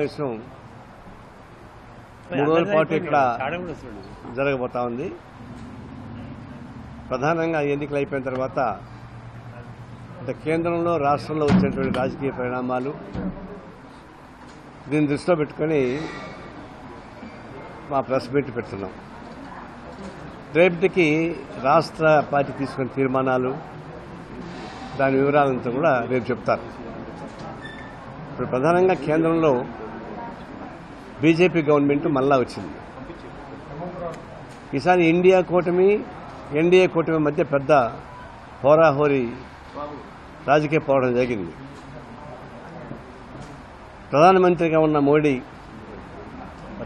సమావేశం 3 రోజుల పాటు ఇక్కడ జరగబోతా ఉంది. ప్రధానంగా ఎన్నికలు అయిపోయిన తర్వాత అంటే కేంద్రంలో రాష్ట్రంలో వచ్చినటువంటి రాజకీయ పరిణామాలు దీన్ని దృష్టిలో పెట్టుకొని మా ప్రెస్ మీట్ పెడుతున్నాం. రేపటికి రాష్ట్ర పార్టీ తీసుకున్న తీర్మానాలు దాని వివరాలంతా కూడా రేపు చెప్తారు. ఇప్పుడు ప్రధానంగా కేంద్రంలో బీజేపీ గవర్నమెంట్ మళ్ళా వచ్చింది. ఈసారి ఎన్డీఏ కూటమి మధ్య పెద్ద హోరాహోరీ రాజకీయ పోరాటం జరిగింది. ప్రధానమంత్రిగా ఉన్న మోడీ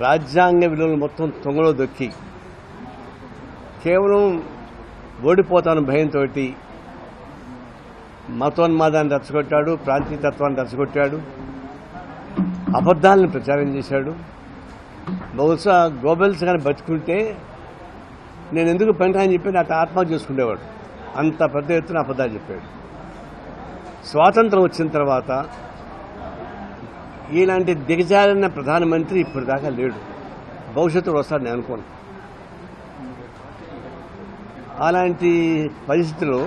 రాజ్యాంగ విలువలు మొత్తం తొంగలో దొక్కి కేవలం ఓడిపోతాను భయంతో మతోన్మాదాన్ని రెచ్చగొట్టాడు, ప్రాంతీయతత్వాన్ని రెచ్చగొట్టాడు, అబద్దాలను ప్రచారం చేశాడు. బహుశా గోబెల్స్ కానీ బతుకుంటే నేను ఎందుకు పనిరాని చెప్పి నాకు ఆత్మహత్య చేసుకునేవాడు. అంత పెద్ద ఎత్తున అబద్దాలు చెప్పాడు. స్వాతంత్రం వచ్చిన తర్వాత ఇలాంటి దిగజారిన ప్రధానమంత్రి ఇప్పటిదాకా లేడు. భవిష్యత్తులో వస్తాడు నేను అనుకోను. అలాంటి పరిస్థితుల్లో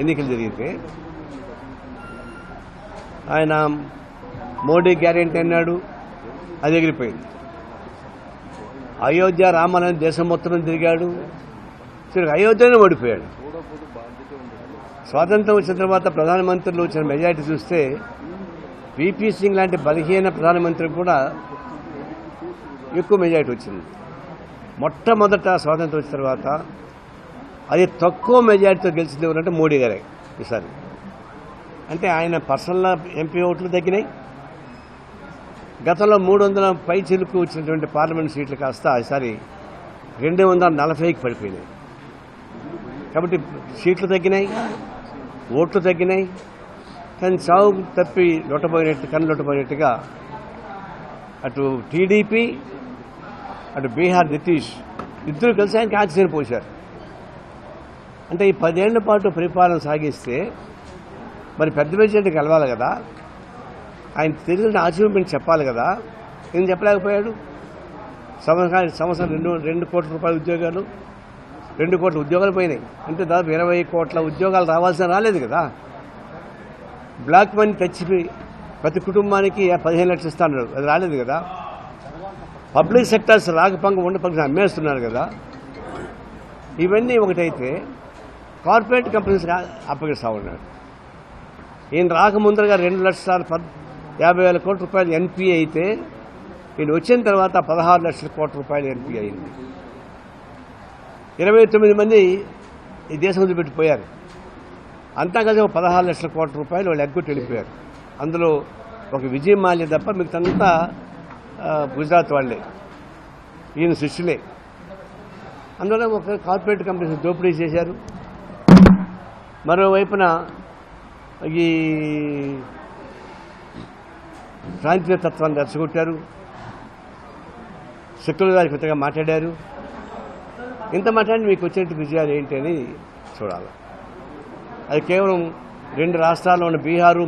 ఎన్నికలు జరిగితే ఆయన మోడీ గ్యారెంటీ అన్నాడు, అది ఎగిరిపోయింది. అయోధ్య రామాలయం దేశం మొత్తం తిరిగాడు, అయోధ్యనే ఓడిపోయాడు. స్వాతంత్రం వచ్చిన తర్వాత ప్రధానమంత్రులు వచ్చిన మెజారిటీ చూస్తే వీపీ సింగ్ లాంటి బలహీన ప్రధానమంత్రికి కూడా ఎక్కువ మెజారిటీ వచ్చింది. మొట్టమొదట స్వాతంత్రం వచ్చిన తర్వాత అది తక్కువ మెజారిటీతో గెలిచింది ఎవరంటే మోడీ గారే ఈసారి. అంటే ఆయన పర్సనల్ ఎంపీ ఓట్లు తగ్గినాయి. గతంలో 300 పై చిలుకు వచ్చినటువంటి పార్లమెంట్ సీట్లు కాస్త ఈసారి 240కి పడిపోయినాయి. కాబట్టి సీట్లు తగ్గినాయి, ఓట్లు తగ్గినాయి. కానీ చావు తప్పి లొట్టబోయినట్టుగా అటు టీడీపీ అటు బీహార్ నితీష్ ఇద్దరు కలిసి ఆయనకి ఆక్సిజన్ పోశారు. అంటే ఈ 10 ఏళ్ల పాటు పరిపాలన సాగిస్తే మరి పెద్ద మెజారిటీ కలవాలి కదా, ఆయన తెలిసిన అచీవ్మెంట్ చెప్పాలి కదా. ఏం చెప్పలేకపోయాడు. సంవత్సరం 2 కోట్ల రూపాయల ఉద్యోగాలు, 2 కోట్ల ఉద్యోగాలు పోయినాయి. అంటే దాదాపు 20 కోట్ల ఉద్యోగాలు రావాల్సిన రాలేదు కదా. బ్లాక్ మనీ తెచ్చి ప్రతి కుటుంబానికి 15 లక్షలు ఇస్తాడు, అది రాలేదు కదా. పబ్లిక్ సెక్టర్స్ ఉండపంగ అమ్మేస్తున్నారు కదా. ఇవన్నీ ఒకటైతే కార్పొరేట్ కంపెనీస్ అప్పగిస్తూ ఉన్నాడు. ఈయన రాకముందరగా 2,50,000 కోట్ల రూపాయలు ఎన్పీఏ అయితే ఈయన వచ్చిన తర్వాత 16 లక్షల కోట్ల రూపాయలు ఎన్పీఏ అయింది. 29 మంది ఈ దేశం వదిలిపెట్టిపోయారు. అంతా కలిసి 16 లక్షల కోట్ల రూపాయలు వాళ్ళు ఎగ్గొట్టి వెళ్ళిపోయారు. అందులో ఒక విజయ్ మాల్యా తప్ప మిగతాంతా గుజరాత్ వాళ్లే, ఈయన శిష్యులే. అందులో ఒక కార్పొరేట్ కంపెనీస్ దోపిడీ చేశారు. మరోవైపున ఈ ప్రాంతీయ తత్వాన్ని రెచ్చగొట్టారు, సెక్యులర్ కొత్తగా మాట్లాడారు. ఇంత మాట్లాడి మీకు వచ్చేటి విజయాలు ఏంటి అని చూడాలి. అది కేవలం 2 రాష్ట్రాల్లో ఉన్న బీహారు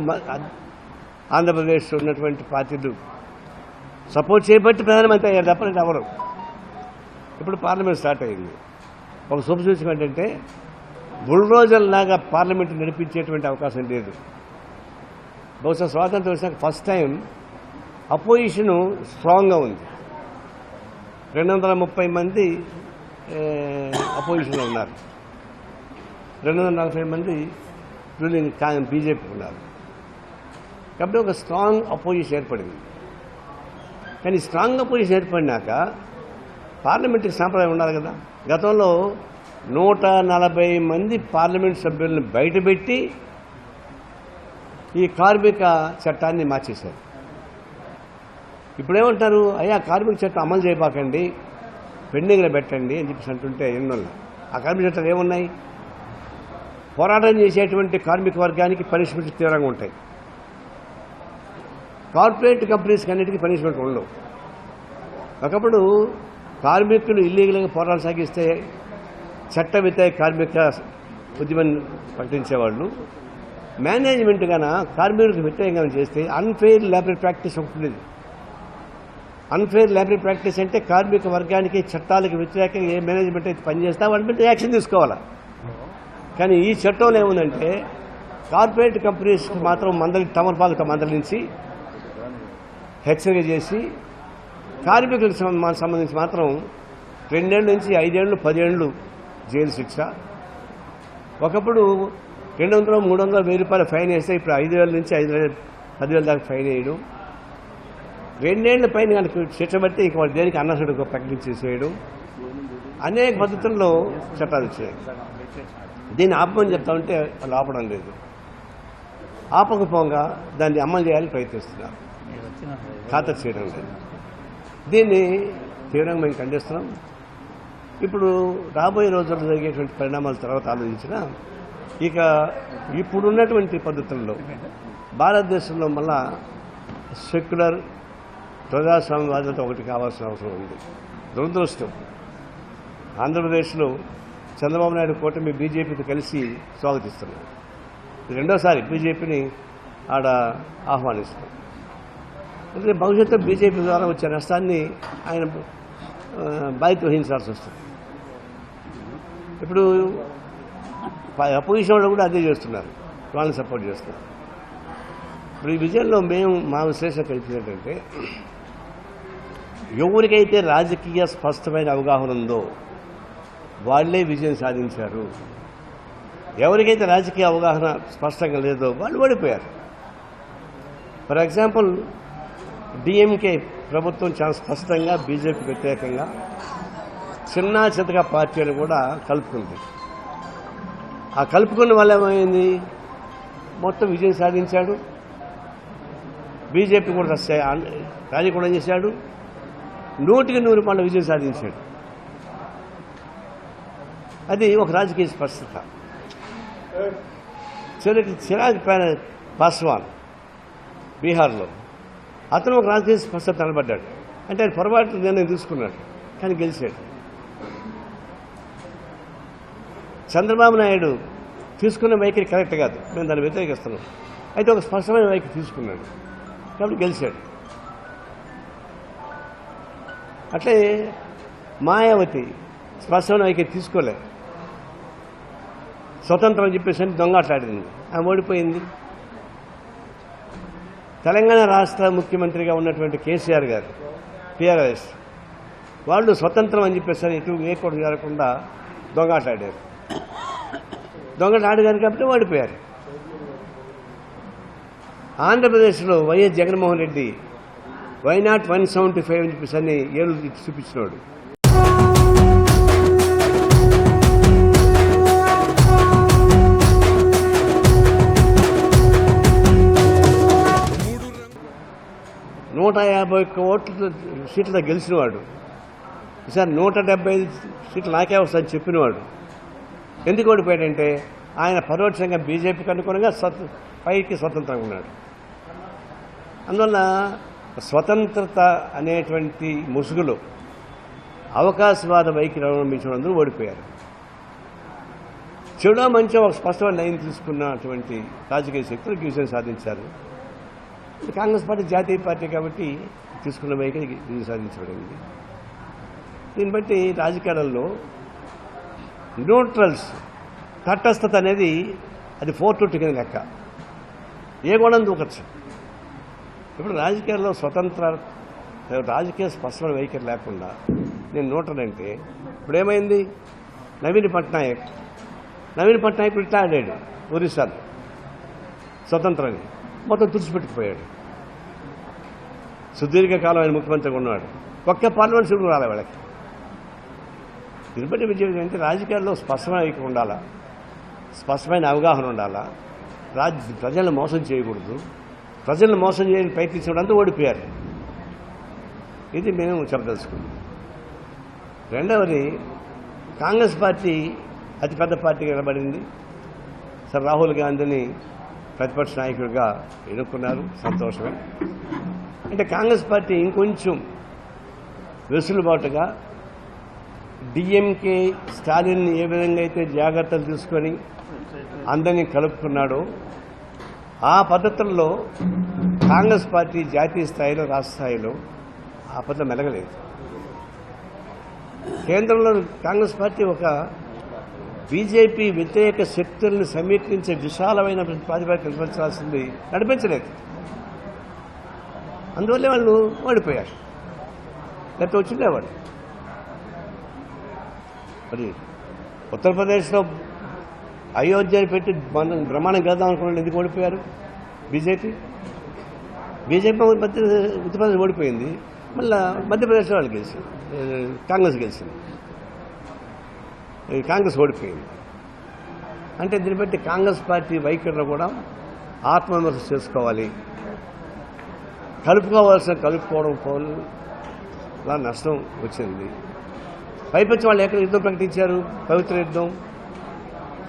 ఆంధ్రప్రదేశ్ ఉన్నటువంటి పార్టీలు సపోర్ట్ చేయబట్టి ప్రధానమంత్రి అయ్యారు తప్ప ఎవరు. ఇప్పుడు పార్లమెంట్ స్టార్ట్ అయింది. ఒక శుభసూచకం ఏంటంటే బుల్డోజర్లాగా పార్లమెంట్ నడిపించేటువంటి అవకాశం లేదు. బహుశా స్వాతంత్రం వచ్చినాక ఫస్ట్ టైం అపోజిషను స్ట్రాంగ్గా ఉంది. 230 మంది అపోజిషన్లో ఉన్నారు, 240 మంది రూలింగ్ బీజేపీ ఉన్నారు. కాబట్టి ఒక స్ట్రాంగ్ అపోజిషన్ ఏర్పడింది. కానీ స్ట్రాంగ్ అపోజిషన్ ఏర్పడినాక పార్లమెంట్కి సాంప్రదాయం ఉండాలి కదా. గతంలో 140 మంది పార్లమెంట్ సభ్యులను బయటపెట్టి ఈ కార్మిక చట్టాన్ని మార్చేశారు. ఇప్పుడేమంటారు, అయ్యా కార్మిక చట్టం అమలు చేయబాకండి, పెండింగ్లో పెట్టండి అని చెప్పేసి అంటుంటే ఎన్నోళ్ళు. ఆ కార్మిక చట్టాలు ఏమున్నాయి? పోరాటం చేసేటువంటి కార్మిక వర్గానికి పనిష్మెంట్ తీవ్రంగా ఉంటాయి. కార్పొరేట్ కంపెనీస్కి అన్నిటికీ పనిష్మెంట్ ఉండవు. ఒకప్పుడు కార్మికులు ఇల్లీగల్గా పోరాటం సాగిస్తే చట్ట వ్యతిరేక కార్మిక ఉద్యమం ప్రకటించేవాళ్ళు. మేనేజ్మెంట్ గాన కార్మికులకు వ్యతిరేకంగా చేస్తే అన్ఫెయిర్ లేబర్ ప్రాక్టీస్ ఒకటి ఉండేది. అన్ఫేర్ లేబర్ ప్రాక్టీస్ అంటే కార్మిక వర్గానికి చట్టాలకు వ్యతిరేకంగా ఏ మేనేజ్మెంట్ అయితే పనిచేస్తా వాటి మీద యాక్షన్ తీసుకోవాలా. కానీ ఈ చట్టంలో ఏముందంటే కార్పొరేట్ కంపెనీస్కి మాత్రం తమలపాకు మందలించి హెచ్చరిక చేసి కార్మికులకు సంబంధించి మాత్రం 2 ఏళ్ల నుంచి 5 ఏళ్ళు 10 ఏళ్ళు జైలు శిక్ష. ఒకప్పుడు 200, 300, 1000 రూపాయలు ఫైన్ వేస్తే ఇప్పుడు 5,000 నుంచి 10,000 దాకా ఫైన్ వేయడం. 2 ఏళ్ల పైన కనుక శిక్ష బట్టి ఇంక వాళ్ళు దేనికి అన్నసుడు ప్రకటించేసేయడం. అనేక పద్ధతుల్లో చట్టాలు వచ్చాయి. దీన్ని ఆపమని చెప్తా ఉంటే వాళ్ళు ఆపడం లేదు. ఆపకపోగా దాన్ని అమలు చేయాలని ప్రయత్నిస్తున్నారు, ఖాతరు చేయడం లేదు. దీన్ని తీవ్రంగా మేము ఖండిస్తున్నాం. ఇప్పుడు రాబోయే రోజుల్లో జరిగేటువంటి పరిణామాల తర్వాత ఆలోచించినా ఇక ఇప్పుడున్నటువంటి పద్ధతుల్లో భారతదేశంలో మళ్ళా సెక్యులర్ ప్రజాస్వామ్యవాదులతో ఒకటి కావాల్సిన అవసరం ఉంది. దురదృష్టం ఆంధ్రప్రదేశ్లో చంద్రబాబు నాయుడు కూటమి బీజేపీతో కలిసి స్వాగతిస్తున్నారు. రెండోసారి బీజేపీని ఆడ ఆహ్వానిస్తున్నారు. అంటే భవిష్యత్తులో బీజేపీ ద్వారా వచ్చే నష్టాన్ని ఆయన బాధ్యత వహించాల్సి వస్తుంది. ఇప్పుడు అపోజిషన్ వాళ్ళు కూడా అదే చేస్తున్నారు, వాళ్ళని సపోర్ట్ చేస్తున్నారు. ఇప్పుడు ఈ విజయంలో మా విశ్లేషణ కలిపింది ఎవరికైతే రాజకీయ స్పష్టమైన అవగాహన ఉందో వాళ్లే విజయం సాధించారు. ఎవరికైతే రాజకీయ అవగాహన స్పష్టంగా లేదో వాళ్ళు ఓడిపోయారు. ఫర్ ఎగ్జాంపుల్ డిఎంకే ప్రభుత్వం చాలా స్పష్టంగా బీజేపీ వ్యతిరేకంగా చిన్న చితక పార్టీలు కూడా కలుపుకుంది. ఆ కలుపుకున్న వల్ల ఏమైంది, మొత్తం విజయం సాధించాడు. బీజేపీ కూడా రాజీ కూడా చేశాడు, 100% విజయం సాధించాడు. అది ఒక రాజకీయ స్పష్టత. చిరాగ్ పాస్వాన్ బీహార్లో అతను ఒక రాజకీయ స్పష్టత నిలబడ్డాడు. అంటే ఆయన పొరపాటు నిర్ణయం తీసుకున్నాడు, కానీ గెలిచాడు. చంద్రబాబు నాయుడు తీసుకున్న వైఖరి కరెక్ట్ కాదు, మేము దాన్ని వ్యతిరేకిస్తున్నాం. అయితే ఒక స్పష్టమైన వైఖరి తీసుకున్నాడు కాబట్టి గెలిచాడు. అట్లే మాయావతి స్పష్టమైన వైఖరి తీసుకోలే, స్వతంత్రం అని చెప్పేసి దొంగట్లాడింది, ఆమె ఓడిపోయింది. తెలంగాణ రాష్ట్ర ముఖ్యమంత్రిగా ఉన్నటువంటి కేసీఆర్ గారు టీఆర్ఎస్ వాళ్ళు స్వతంత్రం అని చెప్పేసి ఇటు ఏ కూడా జరగకుండా దొంగట్లాడారు. దొంగట్లాడారు కాబట్టి ఓడిపోయారు. ఆంధ్రప్రదేశ్లో వైఎస్ జగన్మోహన్ రెడ్డి వైనాట్ 175 అని చెప్పేసి అని ఏళ్ళు చూపించినాడు. నూట 51 సీట్లతో గెలిచినవాడు ఈసారి 175 సీట్లు నాకే వస్తాయని చెప్పినవాడు. ఎందుకు ఓడిపోయాడంటే ఆయన పరోక్షంగా బీజేపీకి అనుగుణంగా పైకి స్వతంత్రంగా ఉన్నాడు. అందువల్ల స్వతంత్రత అనేటువంటి ముసుగులో అవకాశవాద వైఖరి అవలంబించినందుకు ఓడిపోయారు. చెడు మంచి ఒక స్పష్టమైన లైన్ తీసుకున్నటువంటి రాజకీయ శక్తులు విజయం సాధించారు. కాంగ్రెస్ పార్టీ జాతీయ పార్టీ కాబట్టి తీసుకున్న వైఖరి విజయం సాధించబడింది. దీన్ని బట్టి రాజకీయాలలో న్యూట్రల్స్ తటస్థత అనేది అది 420 కింద లెక్క, ఏ గొడవ దూకచ్చు. ఇప్పుడు రాజకీయాల్లో స్వతంత్ర రాజకీయ స్పష్టమైన వైఖరి లేకుండా నేను న్యూట్రల్ అంటే ఇప్పుడు ఏమైంది, నవీన్ పట్నాయక్ ఇప్పుడు ఇట్లా ఆడాడు ఒరిస్సాలో స్వతంత్రాన్ని మొత్తం తుడిచిపెట్టుకుపోయాడు. సుదీర్ఘకాలం ఆయన ముఖ్యమంత్రిగా ఉన్నాడు, ఒక్క పార్లమెంట్ సీటు రాలే వాళ్ళకి. దీన్ని బట్టి విజయం అంటే రాజకీయాల్లో స్పష్టమైన వైఖరి ఉండాలా, స్పష్టమైన అవగాహన ఉండాలా, ప్రజలను మోసం చేయకూడదు. ప్రజలను మోసం చేయని ప్రయత్నించడంతా ఓడిపోయారు. ఇది మేము చెప్పదలుచుకున్నాం. రెండవది, కాంగ్రెస్ పార్టీ అతిపెద్ద పార్టీగా నిలబడింది. సార్ రాహుల్ గాంధీని ప్రతిపక్ష నాయకుడిగా ఎన్నుకున్నారు, సంతోషమే. అంటే కాంగ్రెస్ పార్టీ ఇంకొంచెం వెసులుబాటుగా డిఎంకే స్టాలిన్ని ఏ విధంగా అయితే జాగ్రత్తలు తీసుకొని అందరినీ కలుపుకున్నాడో ఆ పద్ధతుల్లో కాంగ్రెస్ పార్టీ జాతీయ స్థాయిలో రాష్ట్ర స్థాయిలో ఆ పట్ల మెలగలేదు. కేంద్రంలో కాంగ్రెస్ పార్టీ ఒక బీజేపీ వ్యతిరేక శక్తుల్ని సమీకరించే విశాలమైన ప్రాతిపదిక కల్పించాల్సింది నడిపించలేదు. అందువల్లే వాళ్ళు ఓడిపోయారు. లేకపోతే వచ్చిండేవాడు. మరి ఉత్తరప్రదేశ్లో అయోధ్యని పెట్టి బ్రహ్మాండం గెలుద్దాం అనుకున్న ఎందుకు ఓడిపోయారు? బీజేపీ ఉత్తరప్రదేశ్ ఓడిపోయింది. మళ్ళీ మధ్యప్రదేశ్లో వాళ్ళు గెలిచింది, కాంగ్రెస్ గెలిచింది. కాంగ్రెస్ ఓడిపోయింది. అంటే దీన్ని బట్టి కాంగ్రెస్ పార్టీ వైఖరిలో కూడా ఆత్మవిమర్శ చేసుకోవాలి. కలుపుకోవడం వల్ల నష్టం వచ్చింది. పైపచ్చి వాళ్ళు ఎక్కడ యుద్ధం ప్రకటించారు? పవిత్ర యుద్ధం.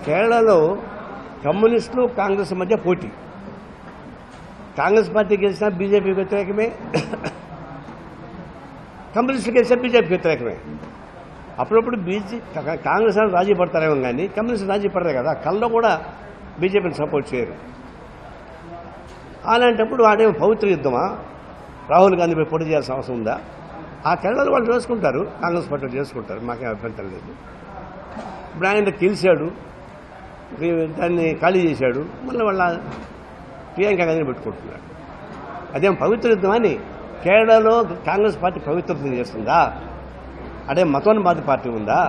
కేరళలో కమ్యూనిస్టులు కాంగ్రెస్ మధ్య పోటీ. కాంగ్రెస్ పార్టీ గెలిచినా బీజేపీ వ్యతిరేకమే, కమ్యూనిస్టులు గెలిచినా బీజేపీ వ్యతిరేకమే. అప్పుడప్పుడు కాంగ్రెస్ వాళ్ళు రాజీ పడతారేమో కానీ కమ్యూనిస్టులు రాజీ పడతారు కదా, కళ్ళలో కూడా బీజేపీని సపోర్ట్ చేయరు. అలాంటప్పుడు వాడేమో పవిత్ర యుద్ధమా? రాహుల్ గాంధీపై పోటీ చేయాల్సిన అవసరం ఉందా? ఆ కేరళలో వాళ్ళు చేసుకుంటారు, కాంగ్రెస్ పార్టీ చేసుకుంటారు, మాకేం అభ్యంతరం లేదు. ఇప్పుడు ఆయన గెలిచాడు, దాన్ని ఖాళీ చేశాడు, మళ్ళీ వాళ్ళ ప్రియాంక గాంధీని పెట్టుకుంటున్నాడు. అదేం పవిత్ర యుద్ధం అని? కేరళలో కాంగ్రెస్ పార్టీ పవిత్రత చేస్తుందా? అదే మతోన్మాద పార్టీ ఉందా?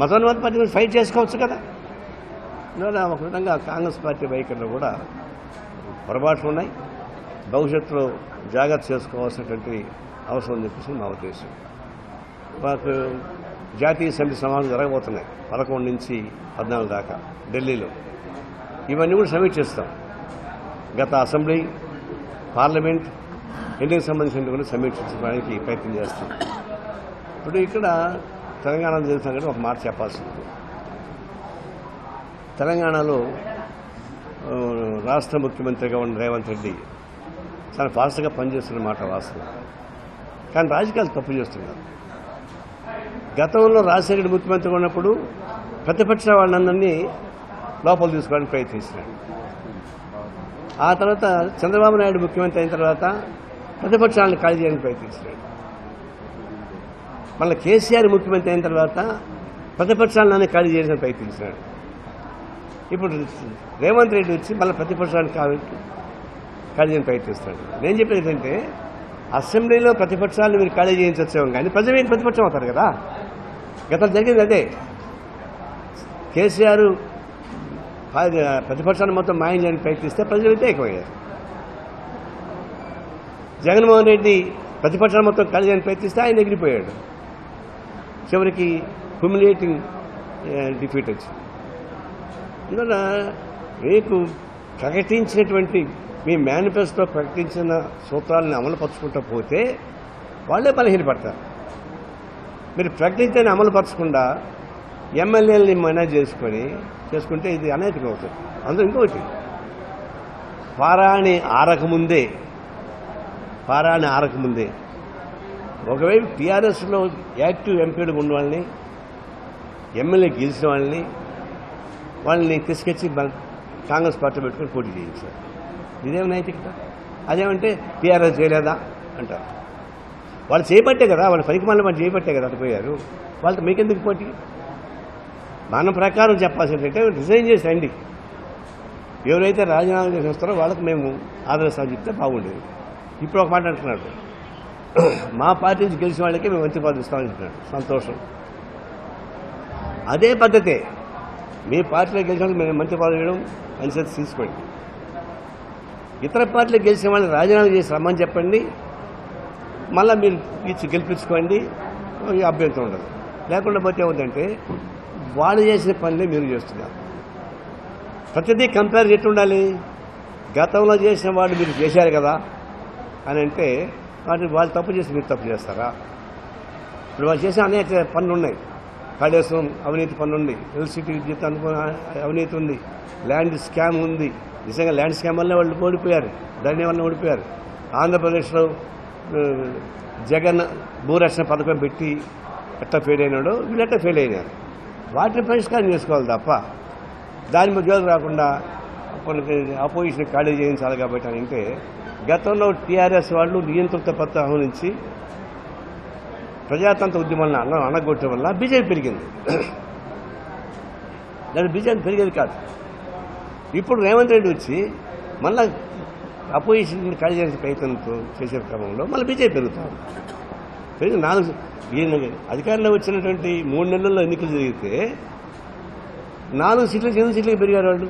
మతోన్మాద పార్టీ మీద ఫైట్ చేసుకోవచ్చు కదా. ఒక విధంగా కాంగ్రెస్ పార్టీ వైఖరిలో కూడా పొరపాట్లు ఉన్నాయి. భవిష్యత్తులో జాగ్రత్త చేసుకోవాల్సినటువంటి అవసరం అని చెప్పేసి మా ఉద్దేశం. మాకు జాతీయ సమితి సమావేశాలు జరగబోతున్నాయి 11 నుంచి 14 దాకా ఢిల్లీలో. ఇవన్నీ కూడా సమీక్షిస్తాం. గత అసెంబ్లీ, పార్లమెంట్, ఎన్నికలకు సంబంధించిన కూడా సమీక్షించడానికి ప్రయత్నం చేస్తాం. ఇప్పుడు ఇక్కడ తెలంగాణలో జరుగుతున్న ఒక మాట చెప్పాల్సింది. తెలంగాణలో రాష్ట్ర ముఖ్యమంత్రిగా ఉన్న రేవంత్ రెడ్డి చాలా ఫాస్ట్గా పనిచేస్తున్న మాట వాస్తవం. కానీ రాజకీయాలు తప్పు చేస్తున్నారు. గతంలో రాజశేఖర ముఖ్యమంత్రిగా ఉన్నప్పుడు ప్రతిపక్ష వాళ్ళందరినీ లోపల తీసుకోవడానికి ప్రయత్నిస్తున్నాడు. ఆ తర్వాత చంద్రబాబు నాయుడు ముఖ్యమంత్రి అయిన తర్వాత ప్రతిపక్షాలను ఖాళీ చేయడానికి ప్రయత్నిస్తున్నాడు. మళ్ళీ కేసీఆర్ ముఖ్యమంత్రి అయిన తర్వాత ప్రతిపక్షాలను ఖాళీ చేయడానికి ప్రయత్నిస్తున్నాడు. ఇప్పుడు రేవంత్ రెడ్డి వచ్చి మళ్ళీ ప్రతిపక్షాన్ని ఖాళీ చేయడానికి ప్రయత్నిస్తాడు. నేను చెప్పేది ఏంటంటే అసెంబ్లీలో ప్రతిపక్షాలను మీరు ఖాళీ చేయించవచ్చేమో కానీ ప్రజలు ప్రతిపక్షం అవుతారు కదా. గతం జరిగింది అదే. కేసీఆర్ ప్రతిపక్షాన్ని మొత్తం మాయం చేయడానికి ప్రయత్నిస్తే ప్రజలు వ్యతిరేకమయ్యారు. జగన్మోహన్ రెడ్డి ప్రతిపక్షాన్ని మొత్తం ఖాళీ చేయడానికి ప్రయత్నిస్తే ఆయన ఎగిరిపోయాడు. చివరికి హ్యూమిలియేటింగ్ డిఫీట్ వచ్చింది. అందువల్ల మీకు ప్రకటించినటువంటి మీ మేనిఫెస్టో ప్రకటించిన సూత్రాలను అమలుపరచుకుంటూ పోతే వాళ్ళే బలహీనపడతారు. మీరు ప్రకటించని అమలుపరచకుండా ఎమ్మెల్యేలని మేనేజ్ చేసుకుంటే ఇది అనైతికం అవుతుంది. అందులో ఇంకొకటి, పారాణి ఆరకముందే ఒకవైపు టీఆర్ఎస్లో యాక్టివ్ ఎంపీలు ఉన్న వాళ్ళని, ఎమ్మెల్యే గెలిచిన వాళ్ళని తీసుకొచ్చి కాంగ్రెస్ పార్టీ పెట్టుకుని పోటీ చేయించారు. ఇదేమి నైతికత? అదేమంటే టీఆర్ఎస్ చేయలేదా అంటారు. వాళ్ళు చేయబట్టే కదా, వాళ్ళ పనికి మళ్ళీ వాళ్ళు చేయబట్టే కదా అటుపోయారు. వాళ్ళతో మీకెందుకు పోటీ? మన ప్రకారం చెప్పాల్సిందంటే రిజైన్ చేసి రండి. ఎవరైతే రాజీనామా చేసి వస్తారో వాళ్ళకి మేము ఆదర్శాలు చెప్తే బాగుండేది. ఇప్పుడు ఒక మాట అంటున్నాడు, మా పార్టీ నుంచి గెలిచిన వాళ్ళకి మేము మంత్రి పదవి ఇస్తామని అంటున్నాడు. సంతోషం. అదే పద్ధతే మీ పార్టీలో గెలిచిన వాళ్ళకి మేము మంత్రి పదవి ఇవ్వడం అనుసరించి తీసుకోండి. ఇతర పార్టీలో గెలిచిన వాళ్ళని రాజీనామా చేసి రమ్మని చెప్పండి, మళ్ళీ మీరు గెలిపించుకోండి, అభ్యంతరం ఉండదు. లేకుండా పోతే ఏముందంటే వాళ్ళు చేసిన పనులే మీరు చేస్తున్నారు. ప్రతిదీ కంపేర్ చేస్తూ ఉండాలి. గతంలో చేసిన వాళ్ళు మీరు చేశారు కదా అని అంటే వాళ్ళు తప్పు చేసి మీరు తప్పు చేస్తారా? ఇప్పుడు వాళ్ళు చేసిన అనేక పనులు ఉన్నాయి. కాళేశ్వరం అవినీతి పనులు ఉంది, ఎలక్ట్రిసిటీ విద్యుత్ అవినీతి ఉంది, ల్యాండ్ స్కామ్ ఉంది. నిజంగా ల్యాండ్ స్కామ్ వల్ల వాళ్ళు ఓడిపోయారు, ధరణి వల్ల ఓడిపోయారు. ఆంధ్రప్రదేశ్లో జగన్ భూరక్షణ పథకం పెట్టి ఎట్లా ఫెయిల్ అయినాడో వీళ్ళెట్టా ఫెయిల్ అయినారు. వాటిని పరిష్కారం చేసుకోవాలి తప్ప దాని ఉద్యోగం రాకుండా కొన్ని అపోజిషన్ ఖాళీ చేయించాలి కాబట్టి అని అంటే గతంలో టీఆర్ఎస్ వాళ్ళు నియంత్రిత పత్రం నుంచి ప్రజాతంత్ర ఉద్యమాలను అనగొట్టడం వల్ల బీజేపీ పెరిగింది. దాని బీజేపీ పెరిగేది కాదు. ఇప్పుడు రేవంత్ రెడ్డి వచ్చి మళ్ళీ అపోజిషన్ ఖాళీ చేసే ప్రయత్నంతో చేసే క్రమంలో మళ్ళీ బీజేపీ పెరుగుతారు. పెరిగి 4 అధికారంలో వచ్చినటువంటి 3 నెలల్లో ఎన్నికలు జరిగితే 4 సీట్లు 8 సీట్లకి పెరిగారు వాళ్ళు.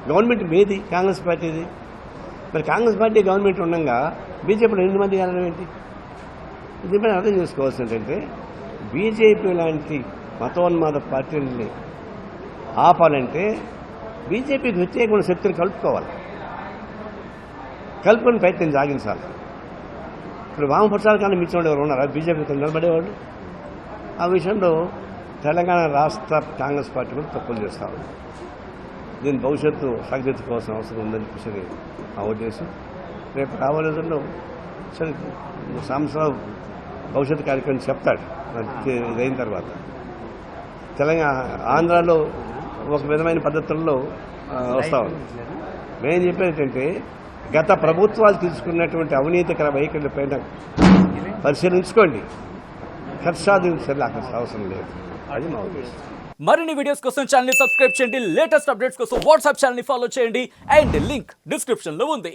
గవర్నమెంట్ మీది కాంగ్రెస్ పార్టీది. మరి కాంగ్రెస్ పార్టీ గవర్నమెంట్ ఉండగా బీజేపీలో 8 మంది కారణం ఏంటి? దీనిపై అర్థం చేసుకోవాల్సి ఏంటంటే బీజేపీ లాంటి మతోన్మాద పార్టీలని ఆపాలంటే బీజేపీకి వ్యతిరేకమైన శక్తిని కలుపుకోవాలి. కలుపుకొని ప్రయత్నం సాగించాలి. ఇప్పుడు వామపక్షాల కన్నా మించిన ఎవరు ఉన్నారా బీజేపీతో నిలబడేవాళ్ళు? ఆ విషయంలో తెలంగాణ రాష్ట్ర కాంగ్రెస్ పార్టీ కూడా తప్పులు చేస్తా ఉంది. దీని భవిష్యత్తు సంగతించుకోవాల్సిన అవసరం ఉందని చెప్పి ఆ ఉద్దేశం. రేపు రాబోయే రోజుల్లో సరే సంవత్సరం భవిష్యత్తు కార్యక్రమం చెప్తాడు ఇదైన తర్వాత. తెలంగాణ ఆంధ్రాలో ఒక విధమైన పద్ధతుల్లో వస్తా ఉంది. మేము చెప్పేది ఏంటంటే గత ప్రభుత్వాలు తీసుకున్నటువంటి అవినీతికర వైఖరిపైన పరిశీలించుకోండి. ఖర్చాదించాలి అవసరం లేదు. అది మా ఉద్దేశం. మరిన్ని వీడియోస్ కోసం ఛానల్ ని సబ్స్క్రైబ్ చేయండి. లేటెస్ట్ అప్డేట్స్ కోసం వాట్సాప్ ఛానల్ ని ఫాలో చేయండి. అండ్ లింక్ డిస్క్రిప్షన్ లో ఉంది.